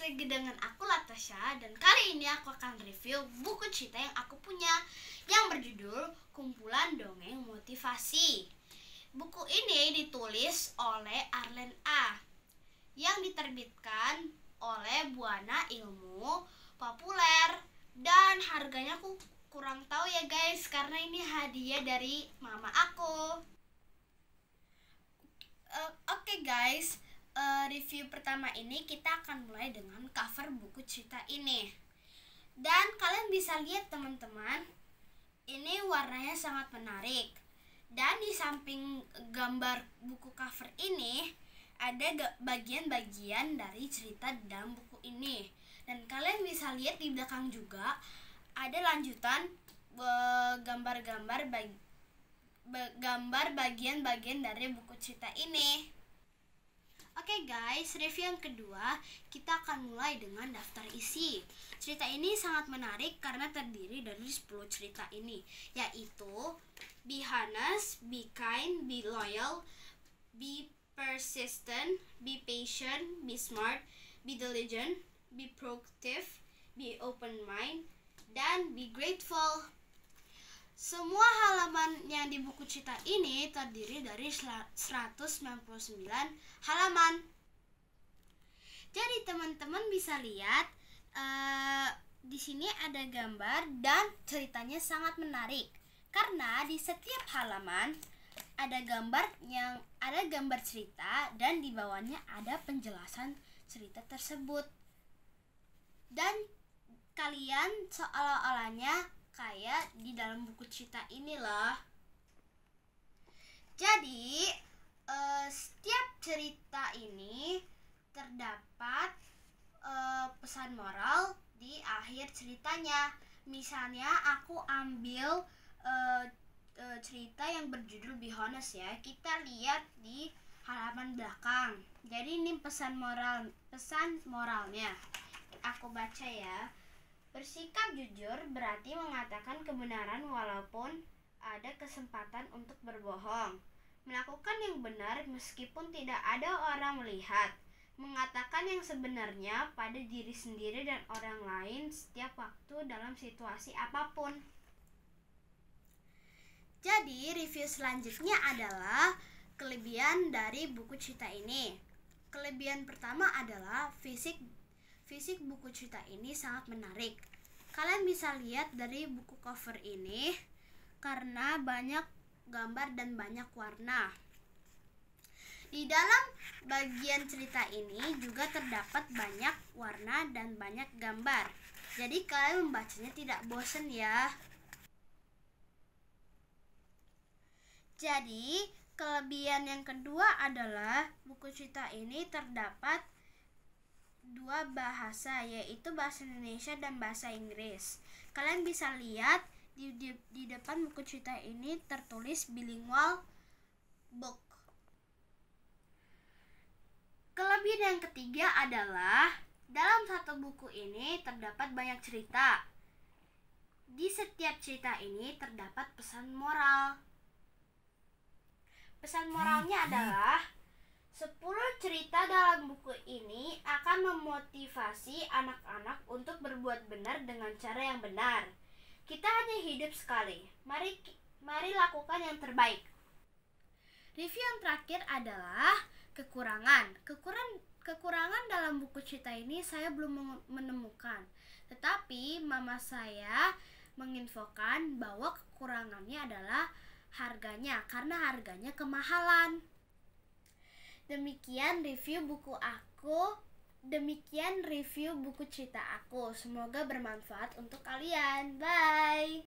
lagi dengan aku Latasha, dan kali ini aku akan review buku cerita yang aku punya yang berjudul Kumpulan Dongeng Motivasi. Buku ini ditulis oleh Arlen A yang diterbitkan oleh Buana Ilmu Populer, dan harganya aku kurang tahu ya guys karena ini hadiah dari mama aku. Oke guys, review pertama ini kita akan mulai dengan cover buku cerita ini. Dan kalian bisa lihat teman-teman, ini warnanya sangat menarik. Dan di samping gambar buku cover ini ada bagian-bagian dari cerita di dalam buku ini. Dan kalian bisa lihat di belakang juga ada lanjutan gambar bagian-bagian dari buku cerita ini. Oke guys, review yang kedua kita akan mulai dengan daftar isi. Cerita ini sangat menarik karena terdiri dari 10 cerita ini, yaitu Be Honest, Be Kind, Be Loyal, Be Persistent, Be Patient, Be Smart, Be Diligent, Be Proactive, Be Open Mind, dan Be Grateful. Semua halaman yang di buku cerita ini terdiri dari 199 halaman. Jadi teman-teman bisa lihat di sini ada gambar dan ceritanya sangat menarik. Karena di setiap halaman ada gambar cerita dan di bawahnya ada penjelasan cerita tersebut. Dan kalian seolah-olahnya kayak di dalam buku cerita ini loh. Jadi setiap cerita ini terdapat pesan moral di akhir ceritanya. Misalnya aku ambil cerita yang berjudul Be Honest ya. Kita lihat di halaman belakang. Jadi ini pesan moralnya. Aku baca ya. Bersikap jujur berarti mengatakan kebenaran walaupun ada kesempatan untuk berbohong. Melakukan yang benar meskipun tidak ada orang melihat. Mengatakan yang sebenarnya pada diri sendiri dan orang lain setiap waktu dalam situasi apapun. Jadi review selanjutnya adalah kelebihan dari buku cerita ini. Kelebihan pertama adalah fisik buku cerita ini sangat menarik. Kalian bisa lihat dari buku cover ini karena banyak gambar dan banyak warna. Di dalam bagian cerita ini juga terdapat banyak warna dan banyak gambar. Jadi kalian membacanya tidak bosan ya. Jadi kelebihan yang kedua adalah buku cerita ini terdapat 2 bahasa, yaitu bahasa Indonesia dan bahasa Inggris. Kalian bisa lihat di depan buku cerita ini tertulis bilingual book. Kelebihan yang ketiga adalah dalam satu buku ini terdapat banyak cerita. Di setiap cerita ini terdapat pesan moral. Pesan moralnya adalah 10 cerita dalam buku ini akan memotivasi anak-anak untuk berbuat benar dengan cara yang benar. Kita hanya hidup sekali. Mari lakukan yang terbaik. Review yang terakhir adalah kekurangan. Kekurangan dalam buku cerita ini saya belum menemukan. Tetapi mama saya menginfokan bahwa kekurangannya adalah harganya, karena harganya kemahalan. Demikian review buku cerita aku. Semoga bermanfaat untuk kalian. Bye.